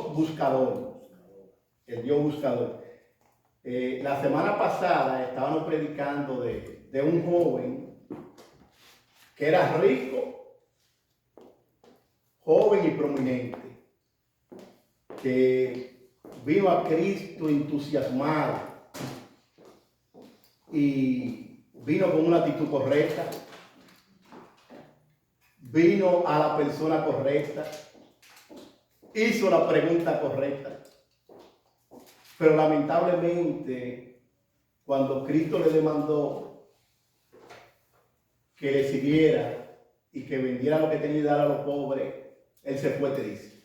Dios buscador. El Dios buscador. La semana pasada estábamos predicando de un joven que era rico, joven y prominente, que vino a Cristo entusiasmado y vino con una actitud correcta, vino a la persona correcta, hizo la pregunta correcta, pero lamentablemente cuando Cristo le demandó que le siguiera y que vendiera lo que tenía y dar a los pobres, él se fue triste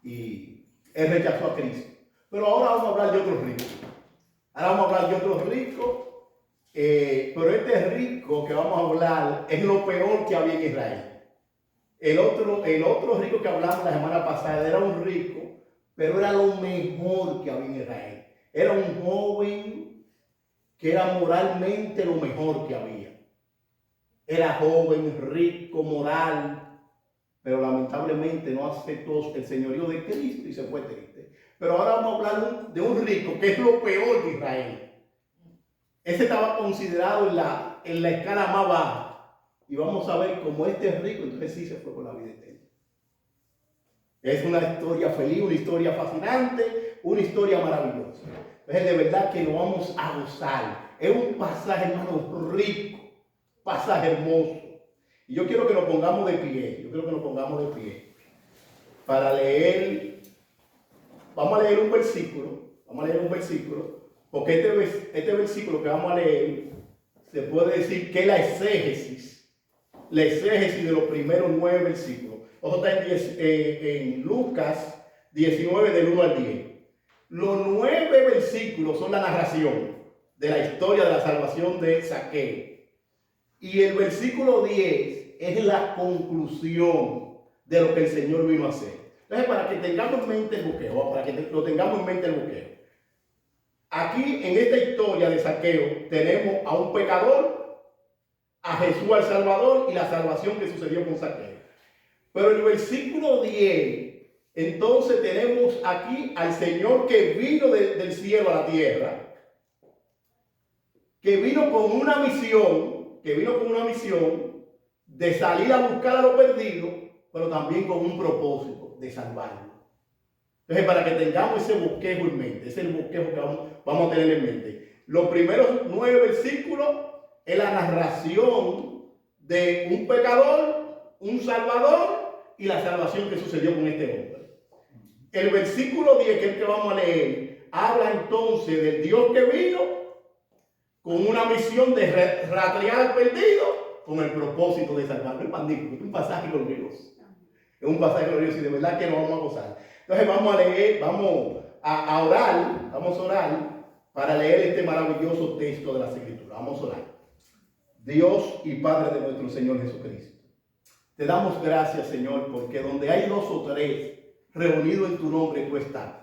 y él rechazó a Cristo. Pero ahora vamos a hablar de otro rico. Ahora vamos a hablar de otro rico, pero este rico que vamos a hablar es lo peor que había en Israel. El otro rico que hablamos la semana pasada era un rico, pero era lo mejor que había en Israel. Era un joven que era moralmente lo mejor que había. Era joven, rico, moral, pero lamentablemente no aceptó el señorío de Cristo y se fue triste. Pero ahora vamos a hablar de un rico que es lo peor de Israel. Ese estaba considerado en la escala más baja. Y vamos a ver cómo este es rico, entonces sí se fue por la vida eterna. Es una historia feliz, una historia fascinante, una historia maravillosa. Entonces de verdad que nos vamos a gozar. Es un pasaje, hermano, rico, pasaje hermoso. Y yo quiero que nos pongamos de pie. Para leer, vamos a leer un versículo, porque este versículo que vamos a leer, se puede decir que es la exégesis de los primeros 9 versículos. Ojo, está en Lucas 19 del 1 al 10. Los 9 versículos son la narración de la historia de la salvación de Zaqueo. Y el versículo 10 es la conclusión de lo que el Señor vino a hacer. Entonces, para que tengamos en mente el buqueo, aquí en esta historia de Zaqueo tenemos a un pecador, a Jesús el Salvador y la salvación que sucedió con Zaqueo. Pero el versículo 10, entonces tenemos aquí al Señor que vino del cielo a la tierra, que vino con una misión de salir a buscar a los perdidos, pero también con un propósito de salvarlos. Entonces, para que tengamos ese bosquejo en mente, ese es el bosquejo que vamos a tener en mente. Los primeros 9 versículos es la narración de un pecador, un salvador y la salvación que sucedió con este hombre. El versículo 10, que es el que vamos a leer, habla entonces del Dios que vino con una misión de rastrear al perdido con el propósito de salvarlo. Es magnífico, es un pasaje glorioso. Es un pasaje glorioso y de verdad que nos vamos a gozar. Entonces vamos a leer, vamos a orar para leer este maravilloso texto de las Escrituras. Vamos a orar. Dios y Padre de nuestro Señor Jesucristo, te damos gracias, Señor, porque donde hay 2 o 3 reunidos en tu nombre, tú estás.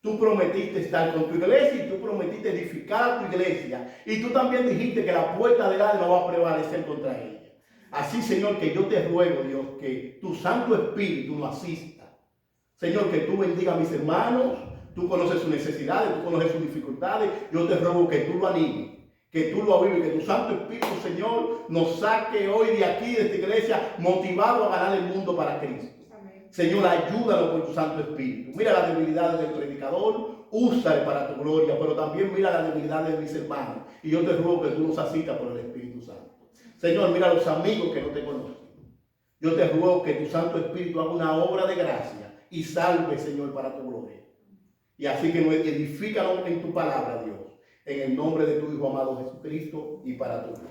Tú prometiste estar con tu iglesia y tú prometiste edificar a tu iglesia. Y tú también dijiste que la puerta del Hades no va a prevalecer contra ella. Así, Señor, que yo te ruego, Dios, que tu Santo Espíritu nos asista. Señor, que tú bendiga a mis hermanos. Tú conoces sus necesidades, tú conoces sus dificultades. Yo te ruego que tú lo animes, que tú lo avives, que tu Santo Espíritu, Señor, nos saque hoy de aquí, de esta iglesia, motivado a ganar el mundo para Cristo. Señor, ayúdalo con tu Santo Espíritu. Mira las debilidades del predicador, úsale para tu gloria, pero también mira las debilidades de mis hermanos. Y yo te ruego que tú nos asistas por el Espíritu Santo. Señor, mira a los amigos que no te conocen. Yo te ruego que tu Santo Espíritu haga una obra de gracia y salve, Señor, para tu gloria. Y así que nos edifícanos en tu palabra, Dios, en el nombre de tu Hijo amado Jesucristo y para tu gloria.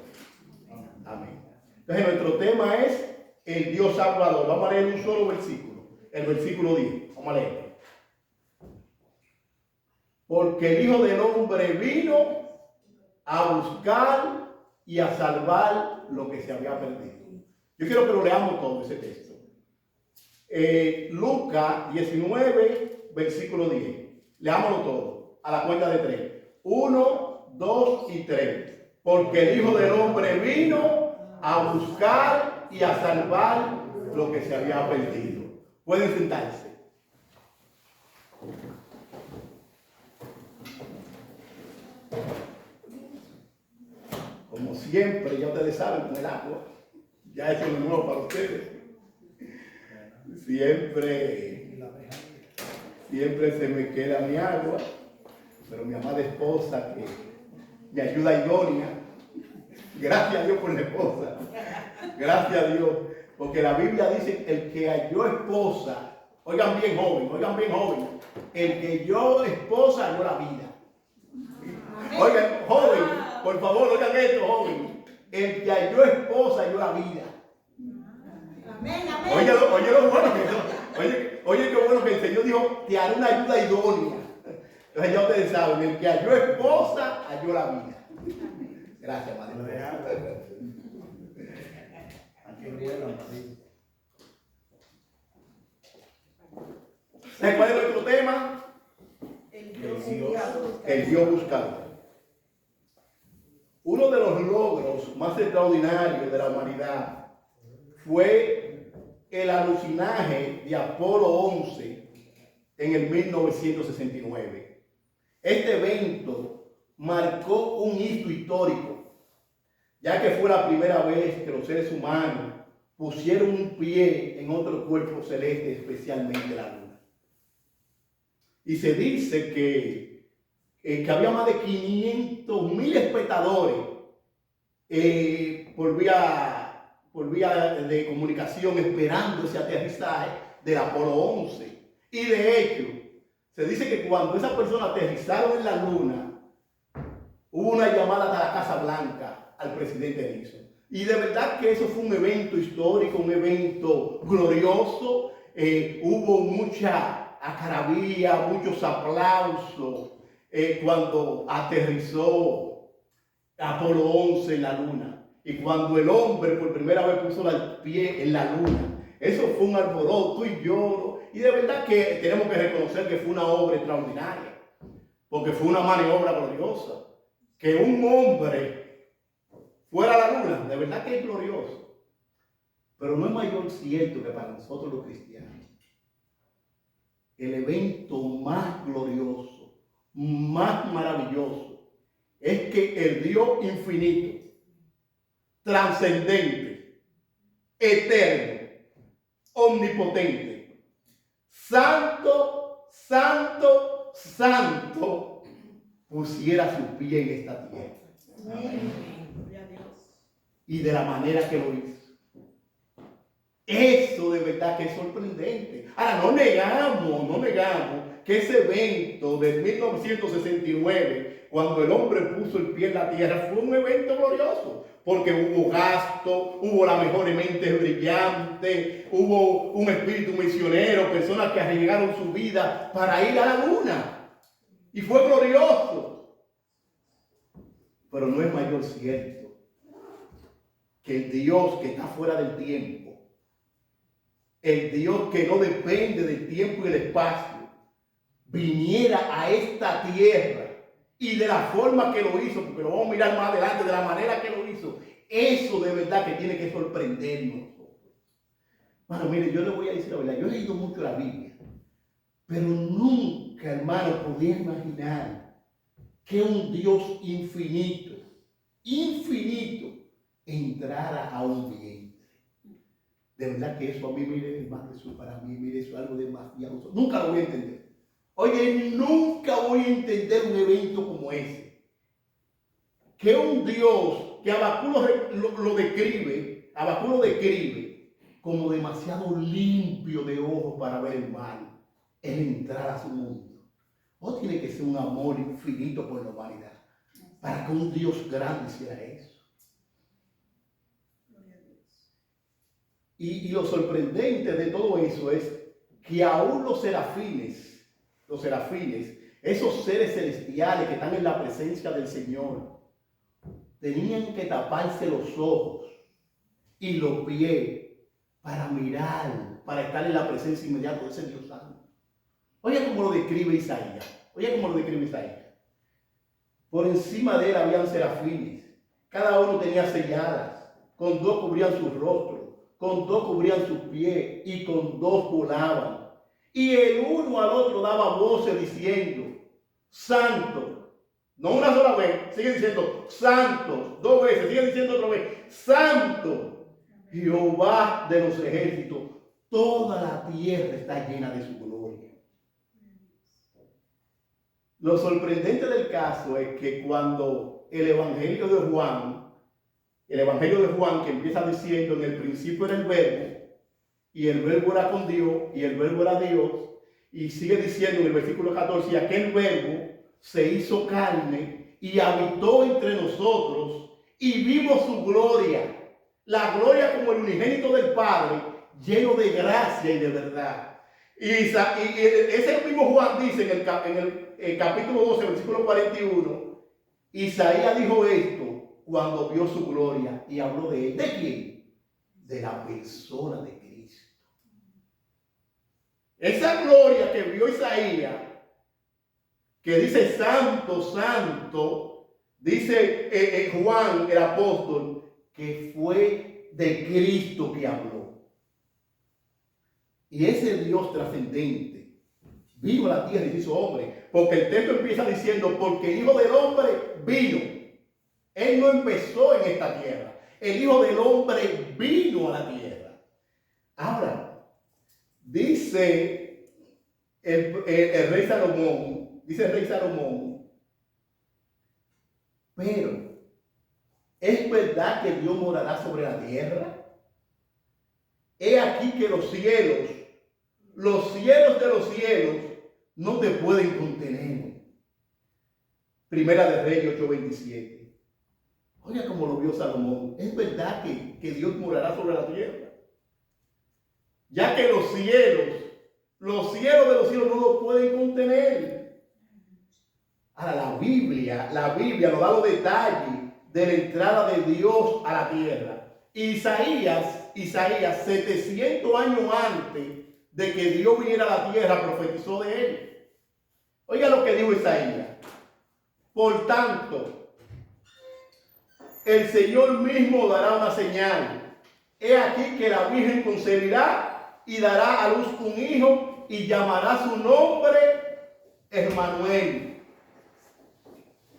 Amén. Entonces nuestro tema es el Dios Salvador. Vamos a leer un solo versículo. El versículo 10. Vamos a leer. Porque el Hijo del Hombre vino a buscar y a salvar lo que se había perdido. Yo quiero que lo leamos todo ese texto. Lucas 19, versículo 10. Leámoslo todo. A la cuenta de 3. 1, 2 y 3. Porque el Hijo del Hombre vino a buscar y a salvar lo que se había perdido. Pueden sentarse. siempre, ya ustedes saben, con el agua, ya eso no es nuevo para ustedes. Siempre se me queda mi agua, pero mi amada esposa que me ayuda idónea. Gracias a Dios por la esposa. Gracias a Dios. Porque la Biblia dice, el que halló esposa, oigan bien joven, el que halló esposa halló la vida. Oigan, joven, por favor, oigan esto, joven. El que halló esposa halló la vida. Amén, amén. Oye, lo bueno que oye, qué bueno que el Señor dijo, te haré una ayuda idónea. Entonces ya ustedes saben, el que halló esposa halló la vida. Gracias, madre. ¿Cuál es nuestro tema? El Dios buscador. Uno de los logros más extraordinarios de la humanidad fue el alucinaje de Apolo 11 en el 1969. Este evento marcó un hito histórico, ya que fue la primera vez que los seres humanos pusieron un pie en otro cuerpo celeste, especialmente la luna. Y se dice que había más de 500,000 espectadores por vía de comunicación esperando ese aterrizaje del Apolo 11. Y de hecho, se dice que cuando esas personas aterrizaron en la luna, hubo una llamada de la Casa Blanca al presidente Nixon. Y de verdad que eso fue un evento histórico, un evento glorioso. Hubo mucha algarabía, muchos aplausos cuando aterrizó Apolo 11 en la luna. Y cuando el hombre por primera vez puso el pie en la luna, eso fue un alboroto y lloro. Y de verdad que tenemos que reconocer que fue una obra extraordinaria, porque fue una maniobra gloriosa. Que un hombre fuera a la luna, de verdad que es glorioso. Pero no es mayor cierto que para nosotros los cristianos, el evento más glorioso, más maravilloso, es que el Dios infinito, trascendente, eterno, omnipotente, santo, santo, santo, pusiera su pie en esta tierra. Amén. Y de la manera que lo hizo. Eso de verdad que es sorprendente. Ahora, no negamos que ese evento de 1969, cuando el hombre puso el pie en la tierra, fue un evento glorioso. Porque hubo gasto, hubo las mejores mentes brillantes, hubo un espíritu misionero, personas que arriesgaron su vida para ir a la luna. Y fue glorioso. Pero no es mayor cierto que el Dios que está fuera del tiempo, el Dios que no depende del tiempo y el espacio, viniera a esta tierra y de la forma que lo hizo, porque lo vamos a mirar más adelante, de la manera que lo hizo. Eso de verdad que tiene que sorprendernos. Bueno, mire, yo le voy a decir la verdad, yo he leído mucho la Biblia, pero nunca, hermano, podía imaginar que un Dios infinito, entrara a un vientre. De verdad que eso a mí, mire, hermano, eso para mí, mire, eso es algo demasiado. Nunca lo voy a entender. Oye, nunca voy a entender un evento como ese. Que un Dios, que Habacuc lo describe como demasiado limpio de ojos para ver el mal, el entrar a su mundo. O tiene que ser un amor infinito por la humanidad, para que un Dios grande hiciera eso. Y lo sorprendente de todo eso es que aún los serafines, esos seres celestiales que están en la presencia del Señor, tenían que taparse los ojos y los pies para mirar, para estar en la presencia inmediata de ese Dios santo. Oye cómo lo describe Isaías. Por encima de él habían serafines. Cada uno tenía selladas. Con 2 cubrían sus rostros, con 2 cubrían sus pies y con 2 volaban. Y el uno al otro daba voces diciendo: Santo, No una sola vez, sigue diciendo santo, 2 veces, sigue diciendo otra vez, santo, Jehová de los ejércitos, toda la tierra está llena de su gloria. Lo sorprendente del caso es que cuando el Evangelio de Juan que empieza diciendo en el principio era el verbo, y el verbo era con Dios, y el verbo era Dios, y sigue diciendo en el versículo 14, y aquel verbo se hizo carne y habitó entre nosotros y vimos su gloria, la gloria como el unigénito del Padre, lleno de gracia y de verdad. Y ese mismo Juan dice en el capítulo 12, versículo 41, Isaías dijo esto cuando vio su gloria y habló de él. ¿De quién? De la persona de Cristo. Esa gloria que vio Isaías, que dice santo, santo, dice Juan el apóstol, que fue de Cristo que habló. Y ese Dios trascendente vino a la tierra y se hizo hombre, porque el texto empieza diciendo, porque el Hijo del Hombre vino. Él no empezó en esta tierra, el Hijo del Hombre vino a la tierra. Ahora, dice el rey Salomón, pero ¿es verdad que Dios morará sobre la tierra? He aquí que los cielos de los cielos no te pueden contener. Primera de Reyes 8:27. Oiga cómo lo vio Salomón. ¿Es verdad que Dios morará sobre la tierra? Ya que los cielos de los cielos no lo pueden contener. Ahora la Biblia nos da los detalles de la entrada de Dios a la tierra. Isaías 700 años antes de que Dios viniera a la tierra profetizó de él. Oiga lo que dijo Isaías. Por tanto, el Señor mismo dará una señal. He aquí que la Virgen concebirá y dará a luz un hijo y llamará su nombre Emmanuel.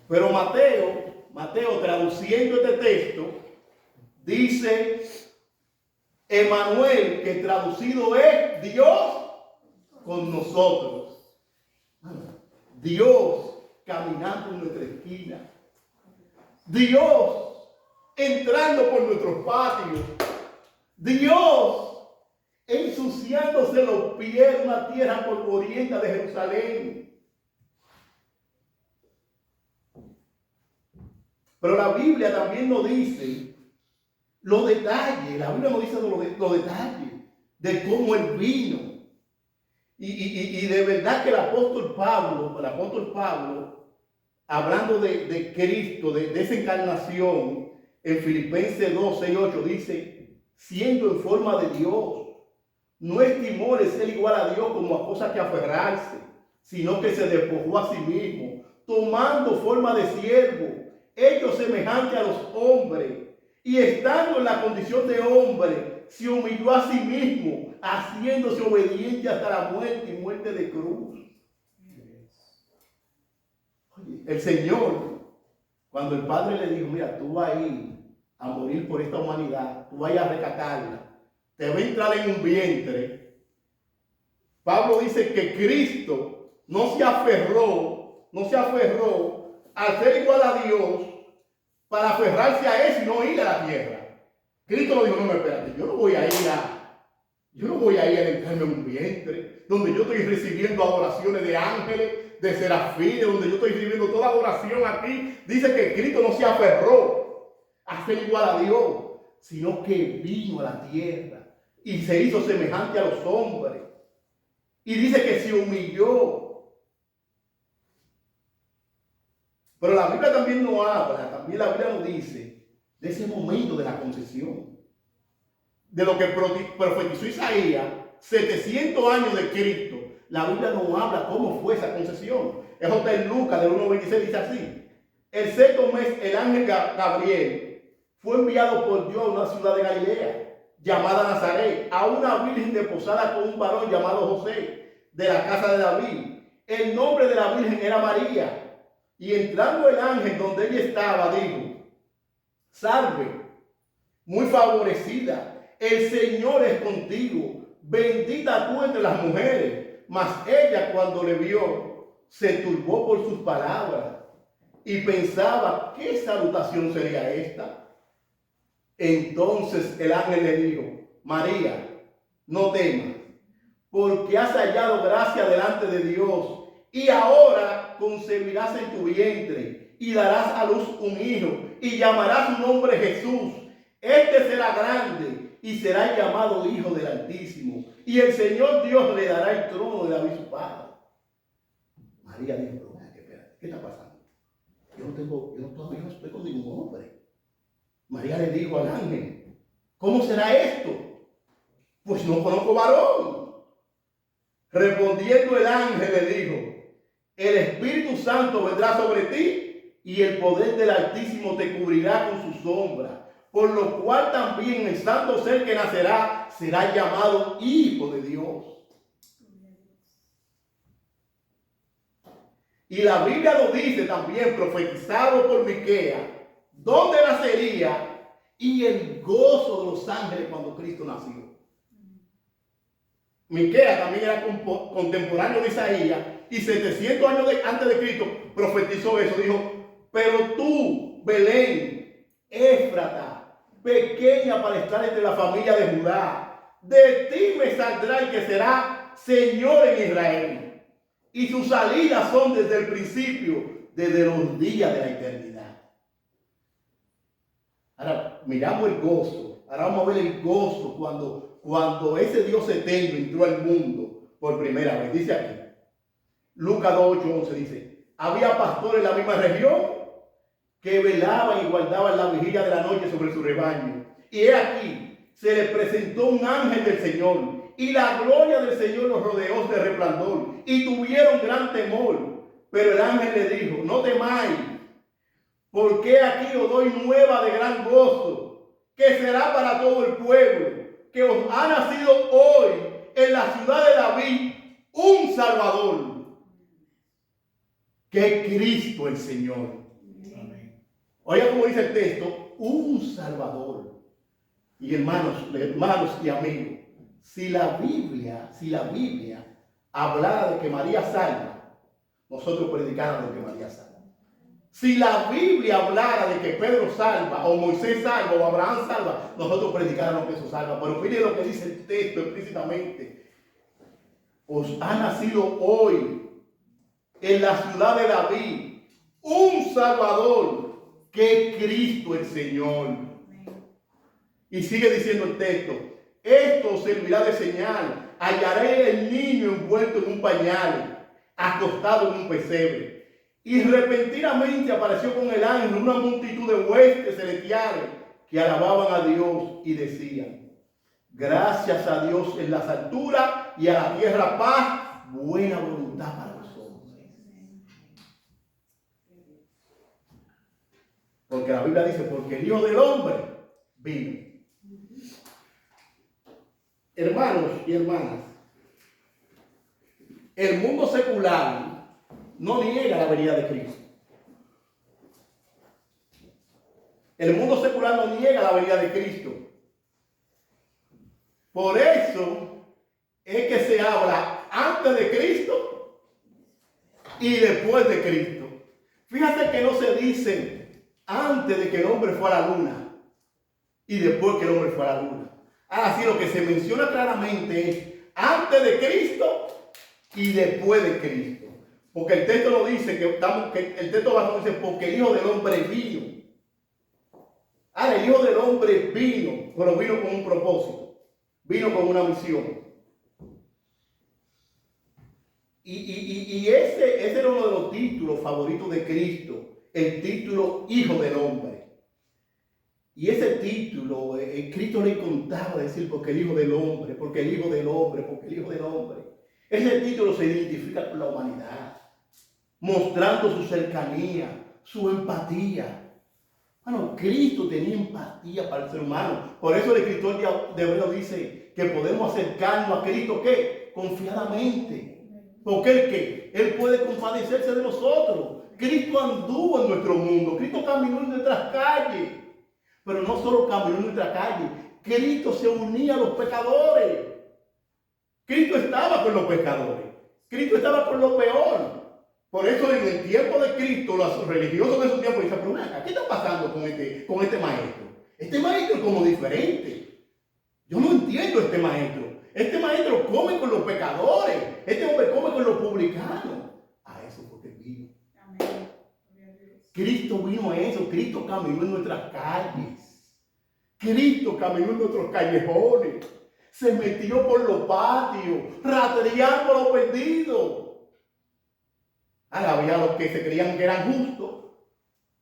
Pero Mateo traduciendo este texto, dice Emmanuel, que traducido es Dios con nosotros. Dios caminando en nuestra esquina. Dios entrando por nuestros patios. Dios ensuciándose los pies en una tierra polvorienta de Jerusalén. Pero la Biblia también nos dice los detalles. La Biblia nos dice los detalles de cómo Él vino. Y de verdad que el apóstol Pablo, hablando de Cristo, de esa encarnación, en Filipenses 2, 6, 8, dice, siendo en forma de Dios, no estimó el ser igual a Dios como a cosa que aferrarse, sino que se despojó a sí mismo, tomando forma de siervo, hecho semejante a los hombres, y estando en la condición de hombre, se humilló a sí mismo, haciéndose obediente hasta la muerte y muerte de cruz. Oye, el Señor, cuando el Padre le dijo, mira, tú vas a ir a morir por esta humanidad, tú vas a rescatarla, te va a entrar en un vientre. Pablo dice que Cristo no se aferró al ser igual a Dios para aferrarse a eso y no ir a la tierra. Cristo no dijo, no, espérate, yo no voy a ir a entrarme en un vientre donde yo estoy recibiendo adoraciones de ángeles, de serafines, donde yo estoy recibiendo toda adoración aquí. Dice que Cristo no se aferró a ser igual a Dios, sino que vino a la tierra y se hizo semejante a los hombres. Y dice que se humilló. Pero la Biblia también nos habla, también la Biblia nos dice de ese momento de la concepción, de lo que profetizó Isaías, 700 años de Cristo. La Biblia nos habla cómo fue esa concepción. Eso está en Lucas, del 1:26, dice así. El sexto mes, el ángel Gabriel fue enviado por Dios a una ciudad de Galilea, llamada Nazaret, a una virgen desposada con un varón llamado José, de la casa de David. El nombre de la virgen era María. Y entrando el ángel donde ella estaba, dijo: salve, muy favorecida, el Señor es contigo, bendita tú entre las mujeres. Mas ella, cuando le vio, se turbó por sus palabras y pensaba: ¿qué salutación sería esta? Entonces el ángel le dijo: María, no temas, porque has hallado gracia delante de Dios, y ahora concebirás en tu vientre y darás a luz un hijo, y llamarás su nombre Jesús. Este será grande y será llamado Hijo del Altísimo, y el Señor Dios le dará el trono de David su padre. María dijo: ¿qué está pasando? Yo todavía no estoy con ningún hombre. María le dijo al ángel: ¿cómo será esto? Pues no conozco varón. Respondiendo el ángel le dijo: el Espíritu Santo vendrá sobre ti y el poder del Altísimo te cubrirá con su sombra, por lo cual también el santo ser que nacerá será llamado Hijo de Dios. Y la Biblia lo dice también, profetizado por Miqueas, dónde nacería y el gozo de los ángeles cuando Cristo nació. Miqueas también era contemporáneo de Isaías, y 700 años antes de Cristo profetizó eso. Dijo: pero tú, Belén, Éfrata, pequeña para estar entre la familia de Judá, de ti me saldrá el que será Señor en Israel. Y sus salidas son desde el principio, desde los días de la eternidad. Ahora miramos el gozo. Ahora vamos a ver el gozo cuando ese Dios eterno entró al mundo por primera vez. Dice aquí, Lucas 2:8-11 dice: había pastores en la misma región que velaban y guardaban la vigilia de la noche sobre su rebaño. Y he aquí, se les presentó un ángel del Señor, y la gloria del Señor los rodeó de resplandor, y tuvieron gran temor. Pero el ángel le dijo: no temáis, porque aquí os doy nueva de gran gozo, que será para todo el pueblo, que os ha nacido hoy en la ciudad de David un Salvador, que es Cristo el Señor. Amén. Oiga cómo dice el texto: un Salvador. Y hermanos y amigos, si la Biblia hablara de que María salva, nosotros predicáramos de que María salva. Si la Biblia hablara de que Pedro salva, o Moisés salva, o Abraham salva, nosotros predicáramos que eso salva. Pero mire lo que dice el texto explícitamente: os ha nacido hoy en la ciudad de David un Salvador, que es Cristo el Señor. Y sigue diciendo el texto: esto servirá de señal, hallaré el niño envuelto en un pañal, acostado en un pesebre. Y repentinamente apareció con el ángel una multitud de huestes celestiales que alababan a Dios y decían: gracias a Dios en las alturas, y a la tierra paz, buena voluntad para los hombres. Porque la Biblia dice: porque el Hijo del Hombre vino. Hermanos y hermanas, el mundo secular no niega la venida de Cristo. El mundo secular no niega la venida de Cristo. Por eso es que se habla antes de Cristo y después de Cristo. Fíjate que no se dice antes de que el hombre fue a la luna y después que el hombre fue a la luna. Ahora sí, lo que se menciona claramente es antes de Cristo y después de Cristo. Porque el texto lo dice, el texto básico dice: porque el Hijo del Hombre vino. Ahora, el Hijo del Hombre vino, pero vino con un propósito, vino con una misión. Y ese era uno de los títulos favoritos de Cristo, el título Hijo del Hombre. Y ese título, Cristo le contaba decir: porque el Hijo del Hombre, porque el Hijo del Hombre, porque el Hijo del Hombre. Ese título se identifica con la humanidad, mostrando su cercanía, su empatía. Bueno, Cristo tenía empatía para el ser humano. Por eso el escritor de Hebreos dice que podemos acercarnos a Cristo, ¿qué? Confiadamente. Porque Él puede compadecerse de nosotros. Cristo anduvo en nuestro mundo, Cristo caminó en nuestras calles, pero no solo caminó en nuestra calle, Cristo se unía a los pecadores. Cristo estaba con los pecadores, Cristo estaba con lo peor. Por eso en el tiempo de Cristo, los religiosos de su tiempo dicen, pero ¿qué está pasando con este maestro? Este maestro es como diferente. Yo no entiendo este maestro. Este maestro come con los pecadores. Este hombre come con los publicanos. A eso fue que vino. Amén. Cristo vino a eso. Cristo caminó en nuestras calles. Cristo caminó en nuestros callejones. Se metió por los patios, rastreando a los perdidos. Ahora había los que se creían que eran justos.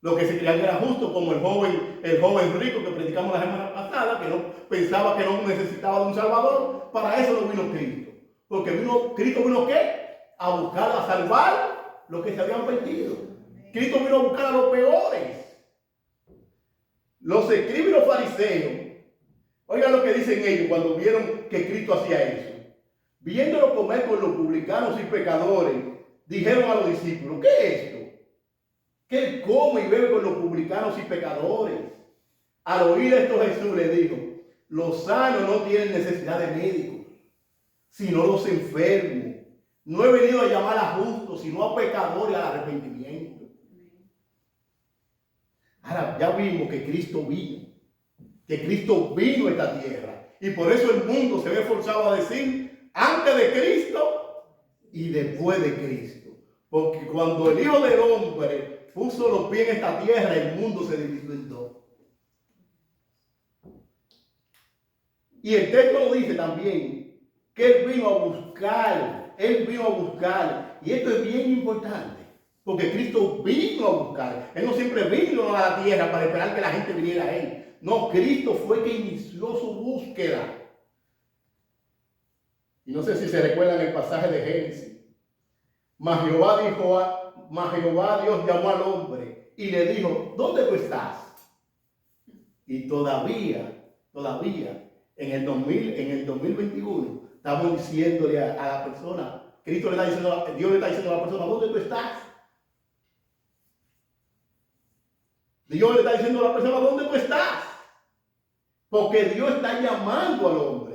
Los que se creían que eran justos, como el joven rico que predicamos la semana pasada, que no pensaba que no necesitaba de un Salvador. Para eso no vino Cristo. Porque Cristo vino ¿qué? A buscar, a salvar los que se habían perdido. Cristo vino a buscar a los peores. Los escribas y los fariseos, oigan lo que dicen ellos cuando vieron que Cristo hacía eso. Viéndolo comer con los publicanos y pecadores, dijeron a los discípulos, ¿qué es esto? Que él come y bebe con los publicanos y pecadores. Al oír esto Jesús le dijo, los sanos no tienen necesidad de médicos, sino los enfermos. No he venido a llamar a justos, sino a pecadores al arrepentimiento. Ahora ya vimos que Cristo vino a esta tierra. Y por eso el mundo se ve forzado a decir, antes de Cristo y después de Cristo. Porque cuando el Hijo del Hombre puso los pies en esta tierra, el mundo se dividió en dos. Y el texto lo dice también, que Él vino a buscar, y esto es bien importante, porque Cristo vino a buscar. Él no siempre vino a la tierra para esperar que la gente viniera a Él. No, Cristo fue que inició su búsqueda. Y no sé si se recuerdan el pasaje de Génesis. Mas Jehová Dios llamó al hombre y le dijo, ¿dónde tú estás? Y todavía, en el 2021, estamos diciéndole a la persona, Dios le está diciendo a la persona, ¿dónde tú estás? Dios le está diciendo a la persona, ¿dónde tú estás? Porque Dios está llamando al hombre.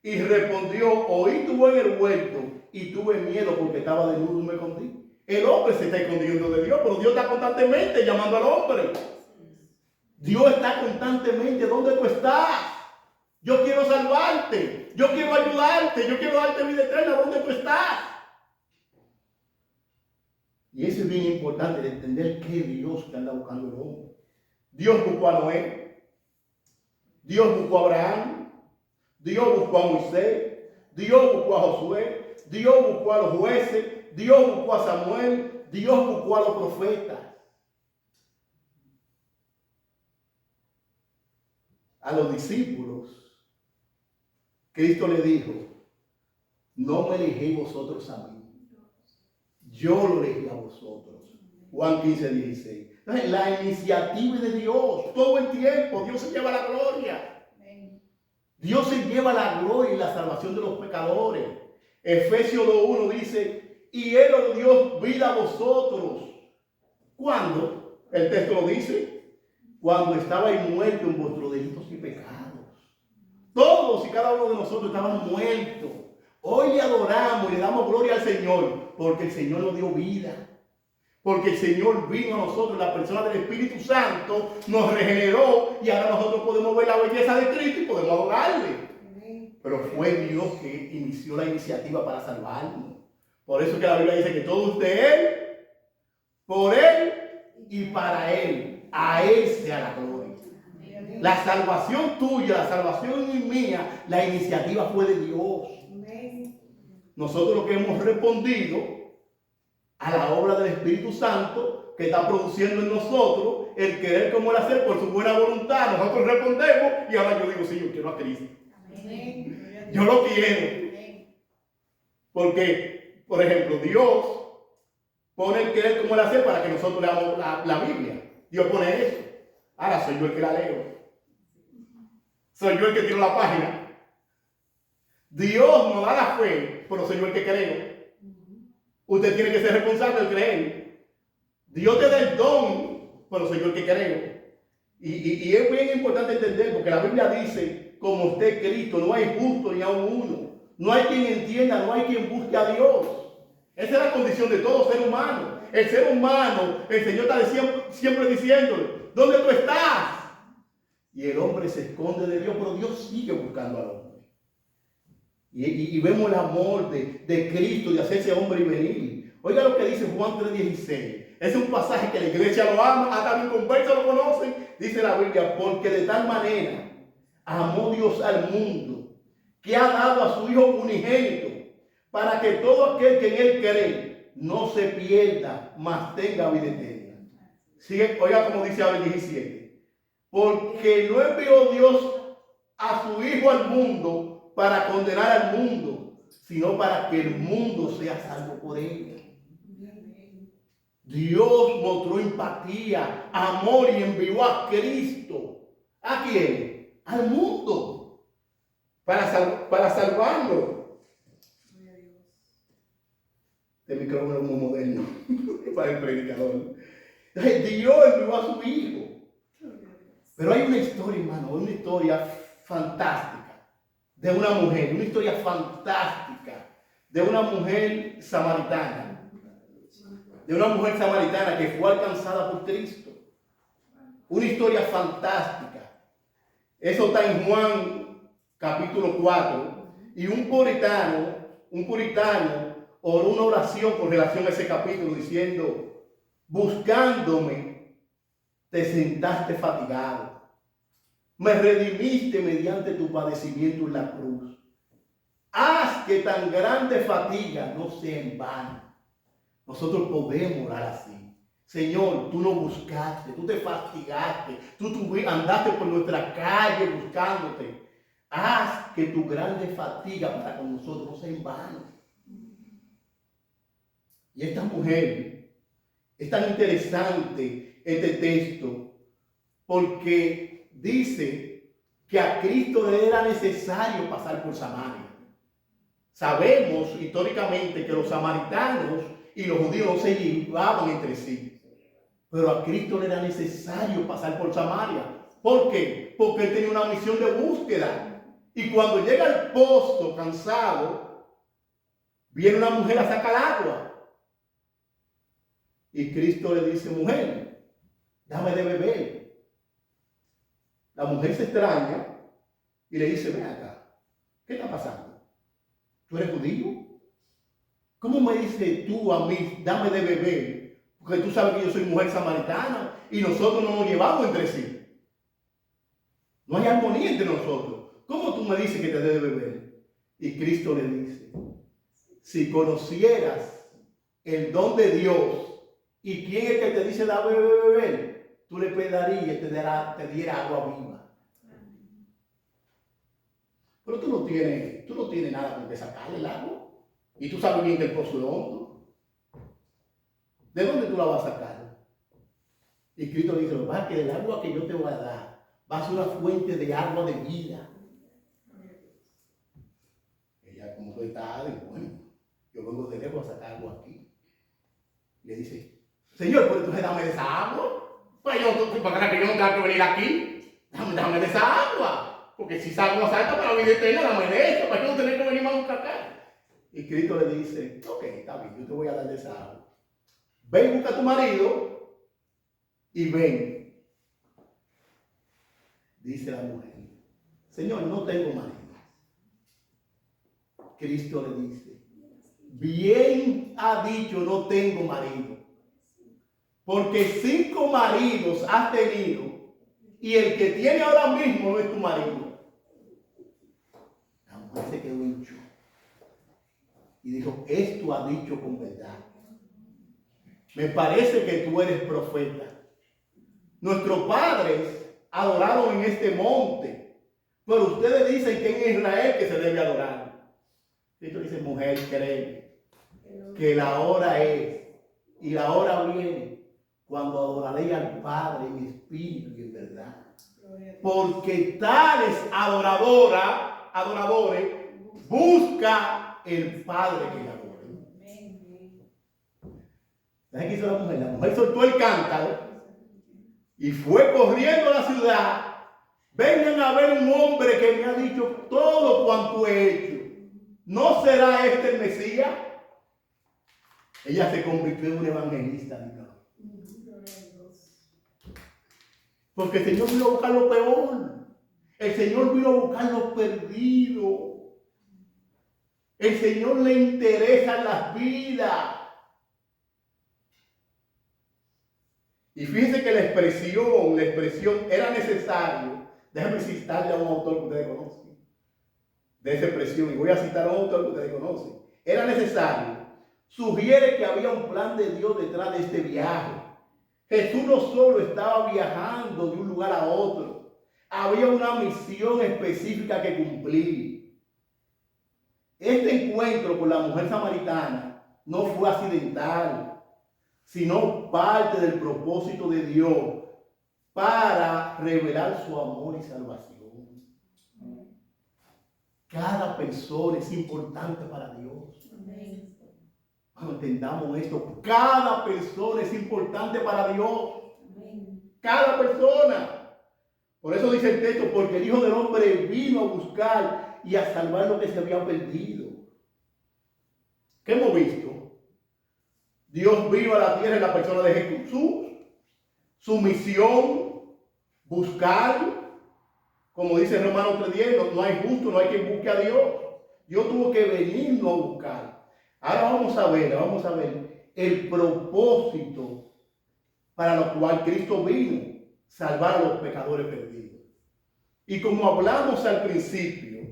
Y respondió, oí tu voz en el huerto y tuve miedo porque estaba desnudo y me escondí. El hombre se está escondiendo de Dios, pero Dios está constantemente llamando al hombre. Dios está constantemente, ¿dónde tú estás? Yo quiero salvarte, yo quiero ayudarte, yo quiero darte vida eterna, ¿dónde tú estás? Y eso es bien importante, de entender qué Dios que anda buscando el hombre. Dios buscó a Noé, Dios buscó a Abraham, Dios buscó a Moisés, Dios buscó a Josué, Dios buscó a los jueces, Dios buscó a Samuel, Dios buscó a los profetas. A los discípulos, Cristo le dijo, no me elegí vosotros a mí, yo lo elegí a vosotros. Juan 15:16. Entonces, la iniciativa es de Dios, todo el tiempo, Dios se lleva la gloria. Dios se lleva la gloria y la salvación de los pecadores. Efesios 2:1 dice, y Él os dio vida a vosotros. ¿Cuándo? El texto lo dice, cuando estabais muertos en vuestros delitos y pecados. Todos y cada uno de nosotros estaban muertos. Hoy le adoramos y le damos gloria al Señor, porque el Señor nos dio vida. Porque el Señor vino a nosotros, la persona del Espíritu Santo, nos regeneró y ahora nosotros podemos ver la belleza de Cristo y podemos adorarle. Pero fue Dios que inició la iniciativa para salvarnos. Por eso que la Biblia dice que todo es de Él, por Él y para Él. A Él sea la gloria. La salvación tuya, la salvación mía, la iniciativa fue de Dios. Nosotros lo que hemos respondido a la obra del Espíritu Santo que está produciendo en nosotros el querer como el hacer por su buena voluntad. Nosotros respondemos y ahora yo digo, sí, yo quiero a Cristo. Amén. Yo lo quiero. Amén. Porque, por ejemplo, Dios pone el querer como el hacer para que nosotros leamos la Biblia. Dios pone eso. Ahora soy yo el que la leo. Soy yo el que tiro la página. Dios nos da la fe, pero soy yo el que creo. Usted tiene que ser responsable de creer. Dios te da el don, pero soy yo el que creo. Y es bien importante entender, porque la Biblia dice, como usted Cristo, no hay justo ni aun uno. No hay quien entienda, no hay quien busque a Dios. Esa es la condición de todo ser humano. El ser humano, el Señor está siempre diciéndole, ¿dónde tú estás? Y el hombre se esconde de Dios, pero Dios sigue buscando al hombre. Y vemos el amor de Cristo, de hacerse hombre y venir. Oiga lo que dice Juan 3:16. Es un pasaje que la iglesia lo ama, hasta los inconversos lo conocen. Dice la Biblia, porque de tal manera amó Dios al mundo, que ha dado a su Hijo unigénito, para que todo aquel que en Él cree no se pierda, mas tenga vida eterna. Sigue, oiga como dice ahora el 17. Porque no envió Dios a su Hijo al mundo para condenar al mundo, sino para que el mundo sea salvo por él. Dios mostró empatía, amor y envió a Cristo. ¿A quién? Al mundo. Para salvarlo. Este micrófono es muy moderno para el predicador. Entonces, Dios envió a su Hijo. Pero hay una historia, hermano, una historia fantástica de una mujer, una historia fantástica de una mujer samaritana. De una mujer samaritana que fue alcanzada por Cristo. Una historia fantástica. Eso está en Juan capítulo 4. Y un puritano oró una oración con relación a ese capítulo diciendo, buscándome, te sentaste fatigado. Me redimiste mediante tu padecimiento en la cruz. Haz que tan grande fatiga no sea en vano. Nosotros podemos orar así. Señor, tú nos buscaste, tú te fatigaste, tú andaste por nuestra calle buscándote. Haz que tu grande fatiga para con nosotros no sea en vano. Y esta mujer, es tan interesante este texto, porque dice que a Cristo le era necesario pasar por Samaria. Sabemos históricamente que los samaritanos y los judíos no se llevaban entre sí. Pero a Cristo le era necesario pasar por Samaria. ¿Por qué? Porque él tenía una misión de búsqueda. Y cuando llega al pozo cansado, viene una mujer a sacar agua. Y Cristo le dice, mujer, dame de beber. La mujer se extraña y le dice, ven acá, ¿qué está pasando? ¿Tú eres judío? ¿Cómo me dices tú a mí, dame de beber? Porque tú sabes que yo soy mujer samaritana y nosotros no nos llevamos entre sí. No hay armonía entre nosotros. ¿Cómo tú me dices que te dé de beber? Y Cristo le dice, si conocieras el don de Dios y quién es el que te dice dame de beber, tú le pedirías y te diera agua viva. Pero tú no tienes nada con que sacarle el agua. Y tú sabes bien que el pozo es hondo. ¿De dónde tú la vas a sacar? Y Cristo dice, lo que pasa es que el agua que yo te voy a dar va a ser una fuente de agua de vida. Ella como que está, bueno, yo vengo de lejos a sacar agua aquí. Le dice, Señor, pero entonces dame de esa agua. Pues para que yo no tenga que venir aquí, dame de esa agua. Porque si esa agua salta para la vida eterna, dame de eso, para que no tener que venir más a buscar acá. Y Cristo le dice, ok, está bien, yo te voy a dar de esa agua. Ve y busca a tu marido y ven. Dice la mujer, Señor, no tengo marido. Cristo le dice, bien ha dicho, no tengo marido. Porque 5 maridos has tenido y el que tiene ahora mismo no es tu marido. La mujer se quedó en shock. Y dijo, esto ha dicho con verdad. Me parece que tú eres profeta. Nuestros padres adoraron en este monte, pero ustedes dicen que en Israel que se debe adorar. Cristo dice, mujer, créeme, que la hora es, y la hora viene, cuando adoraré al Padre en espíritu y en verdad. Porque tales adoradores busca el Padre que le adore. ¿Sabes qué hizo la mujer? La mujer soltó el cántaro y fue corriendo a la ciudad. Vengan a ver un hombre que me ha dicho todo cuanto he hecho. ¿No será este el Mesías? Ella se convirtió en un evangelista, Dios. Porque el Señor vino a buscar lo peor. El Señor vino a buscar lo perdido. El Señor le interesan las vidas. Y fíjense que la expresión era necesario. Déjame citarle a un autor que ustedes conocen. De esa expresión. Y voy a citar a un autor que ustedes conocen. Era necesario. Sugiere que había un plan de Dios detrás de este viaje. Jesús no solo estaba viajando de un lugar a otro. Había una misión específica que cumplir. Este encuentro con la mujer samaritana no fue accidental, sino parte del propósito de Dios para revelar su amor y salvación. Cada persona es importante para Dios. Cuando entendamos esto, cada persona es importante para Dios. Cada persona. Por eso dice el texto, porque el Hijo del Hombre vino a buscar y a salvar lo que se había perdido. ¿Qué hemos visto? Dios vino a la tierra en la persona de Jesús. Su misión, buscar, como dice Romanos 3:10, no hay justo, no hay quien busque a Dios. Dios tuvo que venirnos a buscar. Ahora vamos a ver el propósito para lo cual Cristo vino, salvar a los pecadores perdidos. Y como hablamos al principio,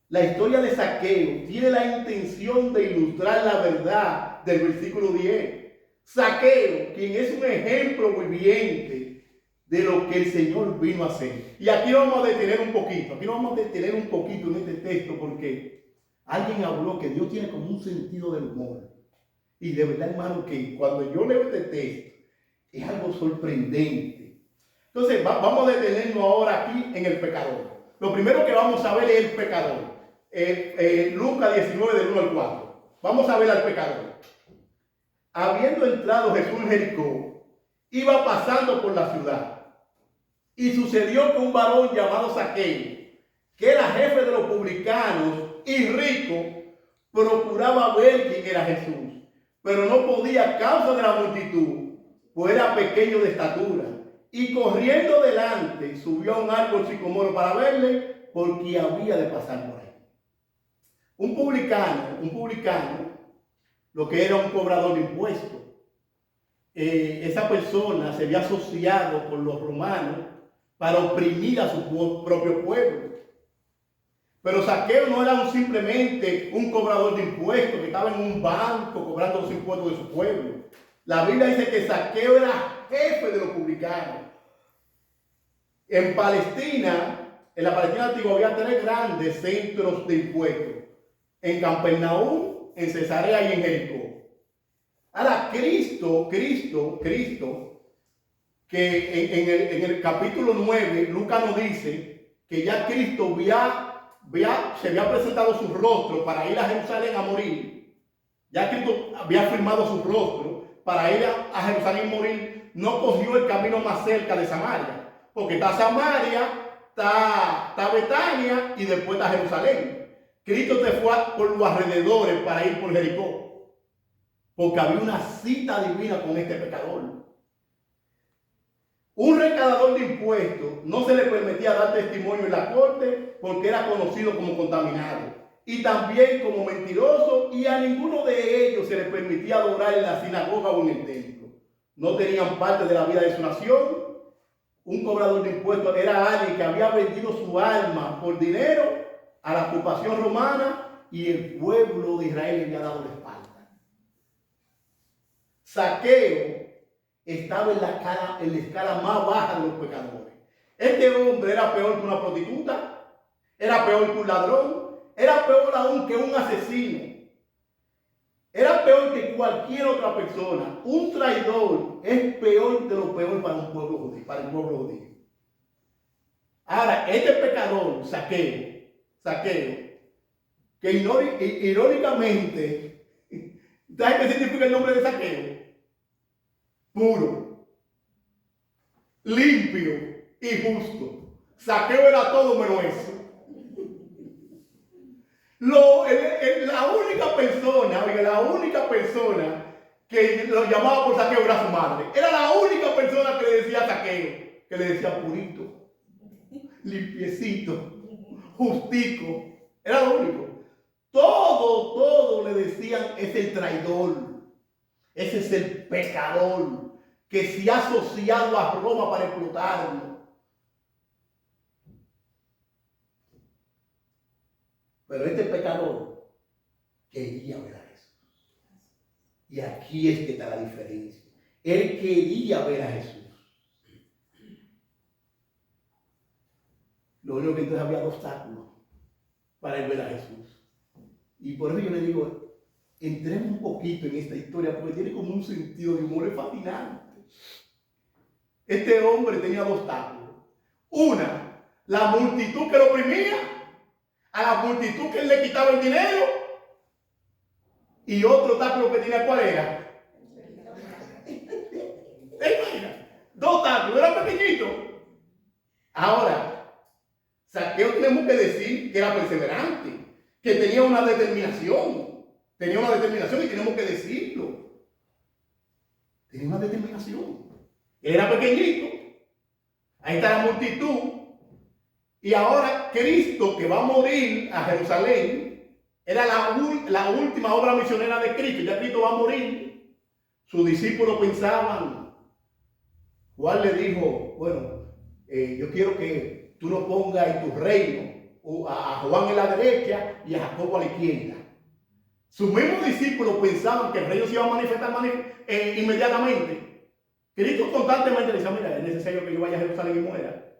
la historia de Zaqueo tiene la intención de ilustrar la verdad del versículo 10. Zaqueo, quien es un ejemplo viviente de lo que el Señor vino a hacer. Y aquí vamos a detener un poquito, en este texto, porque alguien habló que Dios tiene como un sentido del humor. Y de verdad, hermano, que cuando yo leo este texto, es algo sorprendente. Entonces, vamos a detenernos ahora aquí en el pecador. Lo primero que vamos a ver es el pecador. Lucas 19, del 1 al 4. Vamos a ver al pecador. Habiendo entrado Jesús en Jericó, iba pasando por la ciudad. Y sucedió que un varón llamado Zaqueo, que era jefe de los publicanos y rico, procuraba ver quién era Jesús, pero no podía a causa de la multitud, pues era pequeño de estatura. Y corriendo delante, subió a un árbol sicomoro para verle, porque había de pasar por ahí. Un publicano, lo que era un cobrador de impuestos. Esa persona se había asociado con los romanos para oprimir a su propio pueblo. Pero Zaqueo no era simplemente un cobrador de impuestos que estaba en un banco cobrando los impuestos de su pueblo. La Biblia dice que Zaqueo era jefe de los publicanos. En la Palestina antigua había 3 grandes centros de impuestos. En Capernaum, en Cesarea y en Jericó. Ahora, Cristo, que en el capítulo 9, Lucas nos dice que ya Cristo se había presentado su rostro para ir a Jerusalén a morir. Ya Cristo había firmado su rostro para ir a Jerusalén a morir. No cogió el camino más cerca de Samaria, porque está Samaria, está Betania y después está Jerusalén. Cristo se fue por los alrededores para ir por Jericó, porque había una cita divina con este pecador. Un recaudador de impuestos no se le permitía dar testimonio en la corte porque era conocido como contaminado y también como mentiroso, y a ninguno de ellos se le permitía adorar en la sinagoga o en el templo. No tenían parte de la vida de su nación. Un cobrador de impuestos era alguien que había vendido su alma por dinero a la ocupación romana, y el pueblo de Israel le había dado la espalda. Zaqueo estaba en la escala más baja de los pecadores. Este hombre era peor que una prostituta, era peor que un ladrón, era peor aún que un asesino, era peor que cualquier otra persona. Un traidor es peor de lo peor para un pueblo judío, para el pueblo judío. Ahora, este pecador, Zaqueo, que irónicamente, ¿sabes qué significa el nombre de Zaqueo? puro, limpio y justo. Zaqueo era todo menos eso. La única persona que lo llamaba por Zaqueo era su madre. Era la única persona que le decía Zaqueo, que le decía purito, limpiecito, justico. Era lo único. Todo le decían, es el traidor, ese es el pecador que se ha asociado a Roma para explotarlo. Pero este pecador quería ver a Jesús. Y aquí es que está la diferencia. Él quería ver a Jesús. Lo único que entonces había dos obstáculos para él ver a Jesús. Y por eso yo le digo, entremos un poquito en esta historia porque tiene como un sentido de humor fascinante. Este hombre tenía dos obstáculos. Una, la multitud que lo oprimía, a la multitud que él le quitaba el dinero. Y otro obstáculo que tenía, ¿cuál era? Dos obstáculos, era pequeñito. Ahora, Zaqueo tenemos que decir que era perseverante, que tenía una determinación. Tenía una determinación y tenemos que decirlo. Tenía una determinación. Era pequeñito. Ahí está la multitud. Y ahora Cristo, que va a morir a Jerusalén, era la última obra misionera de Cristo. Ya Cristo va a morir. Sus discípulos pensaban. Juan le dijo, bueno, yo quiero que tú no pongas en tu reino a Juan en la derecha y a Jacobo a la izquierda. Sus mismos discípulos pensaban que el reino se iba a manifestar inmediatamente. Cristo constantemente decía, mira, es necesario que yo vaya a Jerusalén y muera.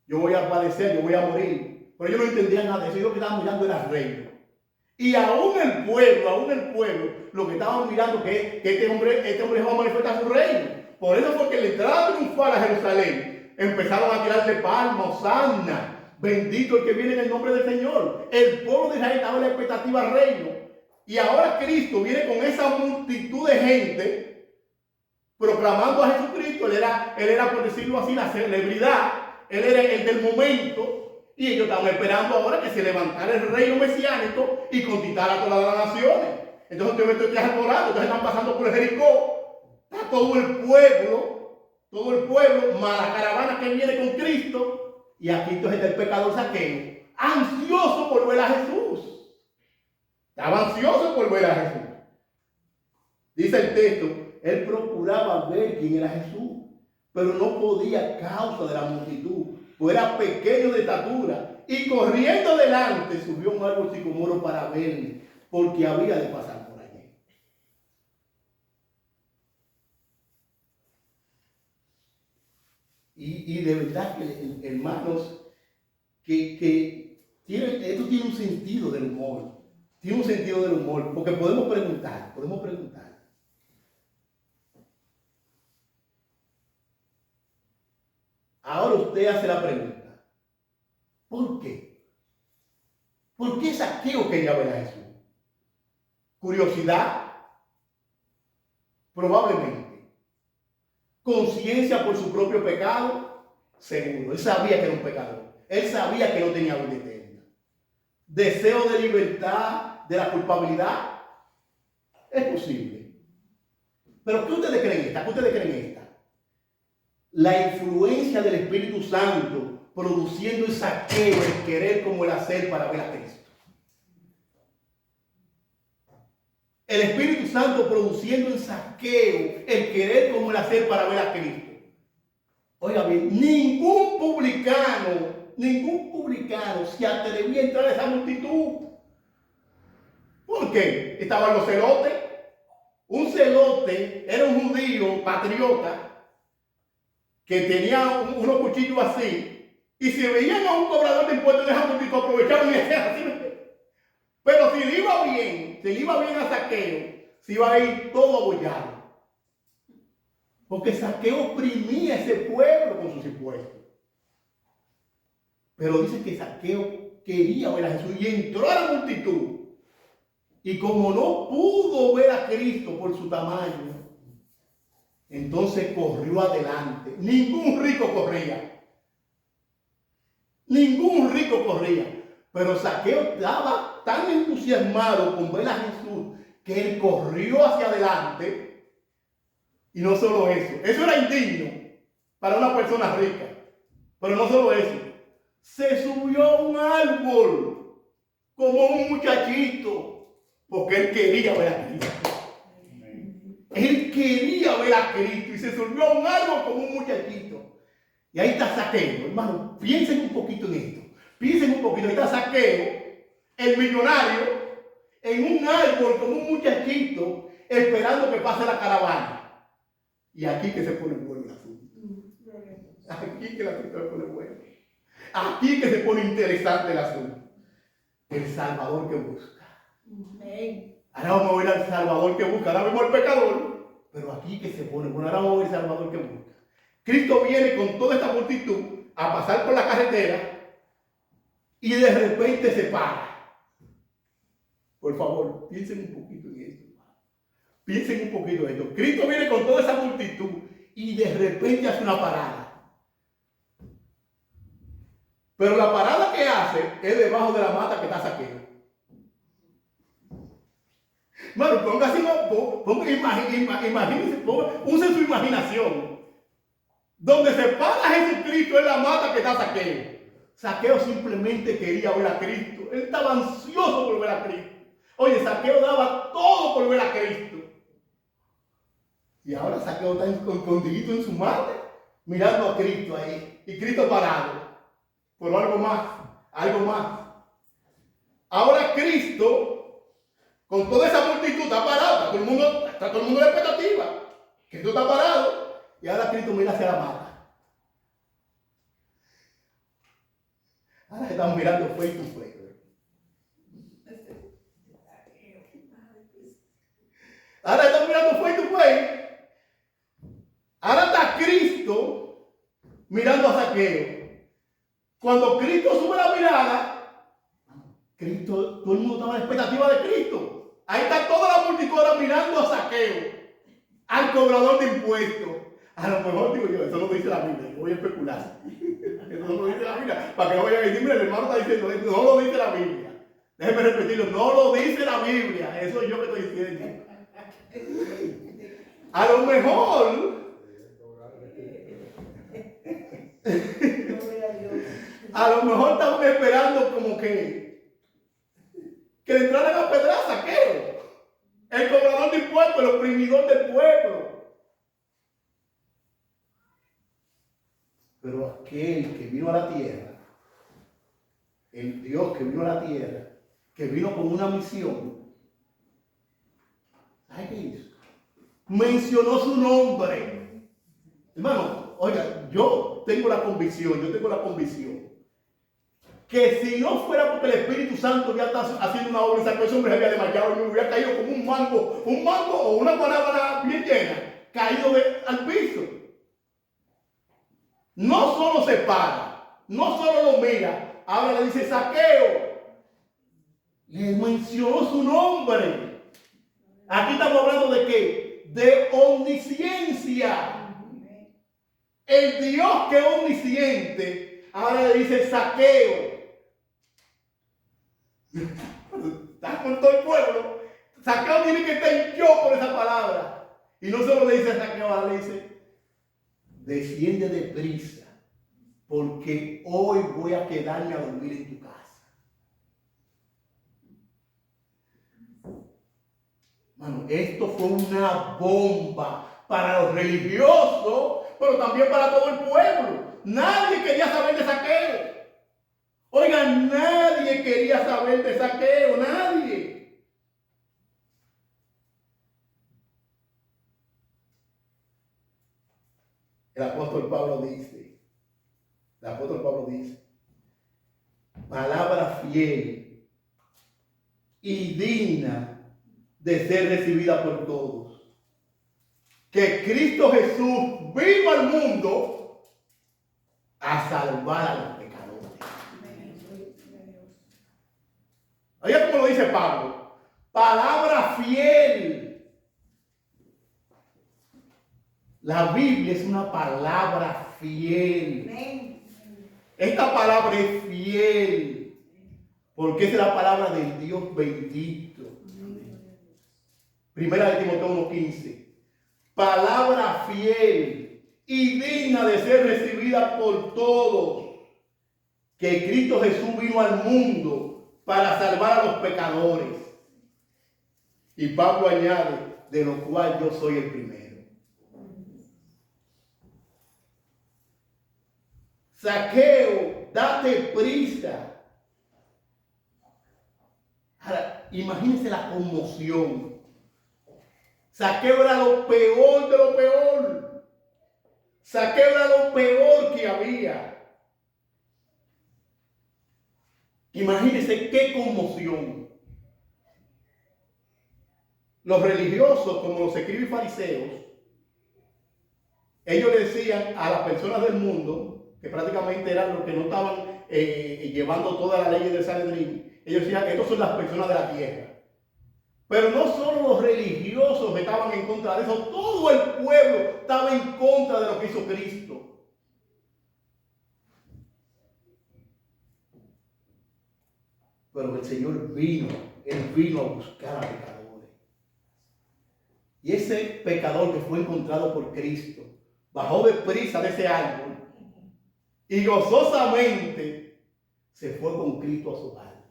Yo voy a padecer, yo voy a morir. Pero ellos no entendían nada de eso. Ellos lo que estaban mirando era el reino. Y aún el pueblo, lo que estaban mirando que este hombre va a manifestar su reino. Por eso fue que en la entrada triunfal a Jerusalén empezaron a tirarle palmas, Hosanna, bendito el que viene en el nombre del Señor. El pueblo de Israel estaba en la expectativa al reino. Y ahora Cristo viene con esa multitud de gente proclamando a Jesucristo. Él era, por decirlo así, la celebridad. Él era el del momento. Y ellos estaban esperando ahora que se levantara el reino mesiánico y conquistara a todas las naciones. Entonces usted ve estos alborados, entonces están pasando por Jericó. Está todo el pueblo, más la caravana que viene con Cristo. Y aquí entonces está el pecador Zaqueo, ansioso por ver a Jesús. Estaba ansioso por ver a Jesús. Dice el texto, él procuraba ver quién era Jesús, pero no podía a causa de la multitud, pues era pequeño de estatura, y corriendo adelante subió a un árbol sicomoro para verle, porque había de pasar por allí. Y de verdad que, hermanos, que esto tiene un sentido del humor. Tiene un sentido del humor, porque podemos preguntar. Ahora usted hace la pregunta, ¿por qué? ¿Por qué Zaqueo quería ver a Jesús? ¿Curiosidad? Probablemente. ¿Conciencia por su propio pecado? Seguro. Él sabía que era un pecador. Él sabía que no tenía vida eterna. ¿Deseo de libertad de la culpabilidad? Es posible. ¿Pero qué ustedes creen esta? La influencia del Espíritu Santo produciendo en Zaqueo el querer como el hacer para ver a Cristo. El Espíritu Santo produciendo en Zaqueo el querer como el hacer para ver a Cristo. Oiga bien, ningún publicano se atrevía a entrar a esa multitud. ¿Por qué? Estaban los celotes. Un celote era un judío patriota que tenía unos cuchillos así, y si veían a un cobrador de impuestos de esa multitud, aprovechaban y hacían así. Pero si le iba bien a Zaqueo, se iba a ir todo abollado. Porque Zaqueo oprimía ese pueblo con sus impuestos. Pero dice que Zaqueo quería ver a Jesús y entró a la multitud. Y como no pudo ver a Cristo por su tamaño, Entonces corrió adelante. Ningún rico corría. Ningún rico corría. Pero Zaqueo estaba tan entusiasmado con ver a Jesús que él corrió hacia adelante. Y no solo eso era indigno para una persona rica. Pero no solo eso, se subió a un árbol como un muchachito, porque él quería ver a Cristo. Él quería ver a Cristo y se subió a un árbol como un muchachito. Y ahí está Zaqueo, hermano, piensen un poquito en esto. Piensen un poquito, ahí está Zaqueo, el millonario, en un árbol como un muchachito, esperando que pase la caravana. Y aquí que se pone bueno el asunto. Aquí que la cosa se pone buena. Aquí que se pone interesante el asunto. El Salvador que busca. Ahora vamos a ver al Salvador que busca. Ahora vemos al pecador. Pero aquí que se pone bueno. Ahora vamos a ver al Salvador que busca. Cristo viene con toda esta multitud a pasar por la carretera y de repente se para. Por favor, piensen un poquito en esto. Piensen un poquito en esto. Cristo viene con toda esa multitud y de repente hace una parada. Pero la parada que hace es debajo de la mata que está Zaqueo. Bueno, imagínense, use su imaginación. Donde se para Jesucristo es la mata que está Zaqueo. Zaqueo simplemente quería ver a Cristo. Él estaba ansioso por ver a Cristo. Oye, Zaqueo daba todo por ver a Cristo. Y ahora Zaqueo está escondidito en su mata, mirando a Cristo ahí. Y Cristo parado. Por algo más, algo más. Ahora Cristo, con toda esa multitud, está parado. Está todo el mundo en expectativa. Cristo está parado. Y ahora Cristo mira hacia la mata. Ahora estamos mirando face to face. Ahora estamos mirando face to face. Ahora está Cristo mirando a Zaqueo. Cuando Cristo sube la mirada, Cristo, todo el mundo estaba en expectativa de Cristo. Ahí está toda la multitud ahora mirando a Zaqueo, al cobrador de impuestos. A lo mejor digo yo, eso no lo dice la Biblia, yo voy a especular. Eso no lo dice la Biblia, para que no vayan a decir, mira, el hermano está diciendo, no lo dice la Biblia. Déjenme repetirlo, no lo dice la Biblia, eso es yo que estoy diciendo. A lo mejor... A lo mejor estaban esperando como que le entraran a pedrar a Zaqueo, el cobrador de impuestos, el oprimidor del pueblo. Pero aquel que vino a la tierra, el Dios que vino a la tierra, que vino con una misión, ¿sabe qué hizo? Mencionó su nombre. Hermano, oiga, yo tengo la convicción que si no fuera porque el Espíritu Santo ya está haciendo una obra, ese hombre se había desmayado y me hubiera caído como un mango o una guanábana bien llena, caído al piso. No solo se para, no solo lo mira, ahora le dice Zaqueo, le mencionó su nombre. Aquí estamos hablando de qué? De omnisciencia. El Dios que es omnisciente, ahora le dice Zaqueo. Está con todo el pueblo. Zaqueo tiene que estar en shock por esa palabra. Y no solo le dice a Zaqueo, ahora le dice, desciende deprisa, porque hoy voy a quedarme a dormir en tu casa. Mano, esto fue una bomba para los religiosos, pero también para todo el pueblo. Nadie quería saber de Zaqueo. Oigan, nadie quería saber de Zaqueo, nadie. El apóstol Pablo dice, palabra fiel y digna de ser recibida por todos, que Cristo Jesús vino al mundo a salvar a los pecadores. Oiga cómo lo dice Pablo, palabra fiel. La Biblia es una palabra fiel. Amén. Esta palabra es fiel porque es la palabra del Dios bendito. Primera de Timoteo 1:15. Palabra fiel y digna de ser recibida por todos, que Cristo Jesús vino al mundo para salvar a los pecadores. Y Pablo añade, de lo cual yo soy el primero. Zaqueo, date prisa. Ahora, imagínense la conmoción. Zaqueo era lo peor de lo peor. Zaqueo era lo peor que había. Imagínense qué conmoción. Los religiosos, como los escribas y fariseos, ellos le decían a las personas del mundo, que prácticamente eran los que no estaban llevando toda la ley del Sanedrín, ellos decían, estos son las personas de la tierra. Pero no solo los religiosos estaban en contra de eso, todo el pueblo estaba en contra de lo que hizo Cristo. Pero el Señor vino, Él vino a buscar a pecadores. Y ese pecador que fue encontrado por Cristo, bajó deprisa de ese árbol y gozosamente se fue con Cristo a su hogar.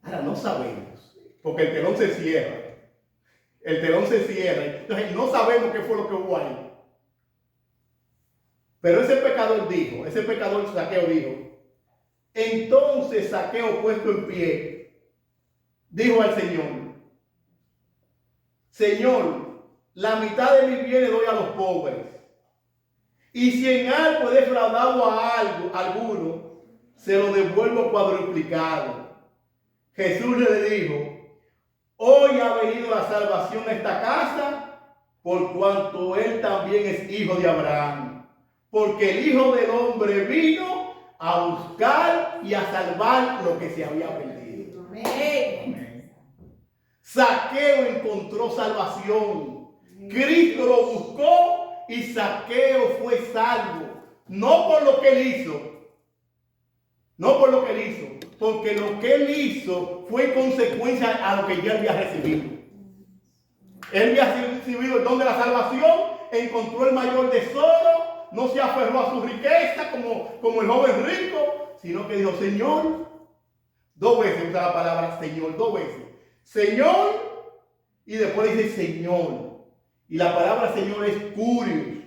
Ahora no sabemos, porque el telón se cierra. El telón se cierra. Entonces no sabemos qué fue lo que hubo ahí. Pero ese pecador Zaqueo dijo, entonces Zaqueo puesto en pie, dijo al Señor, Señor, la mitad de mis bienes doy a los pobres. Y si en algo he defraudado a alguno, se lo devuelvo cuadruplicado. Jesús le dijo, hoy ha venido la salvación a esta casa, por cuanto él también es hijo de Abraham. Porque el Hijo del Hombre vino a buscar y a salvar lo que se había perdido. Amén. Zaqueo encontró salvación. Cristo lo buscó y Zaqueo fue salvo. No por lo que él hizo. No por lo que él hizo. Porque lo que él hizo fue en consecuencia a lo que ya había recibido. Él había recibido el don de la salvación, encontró el mayor tesoro, no se aferró a su riqueza como el joven rico, sino que dijo, Señor, dos veces usa la palabra Señor, dos veces. Señor, y después dice Señor. Y la palabra Señor es Curios.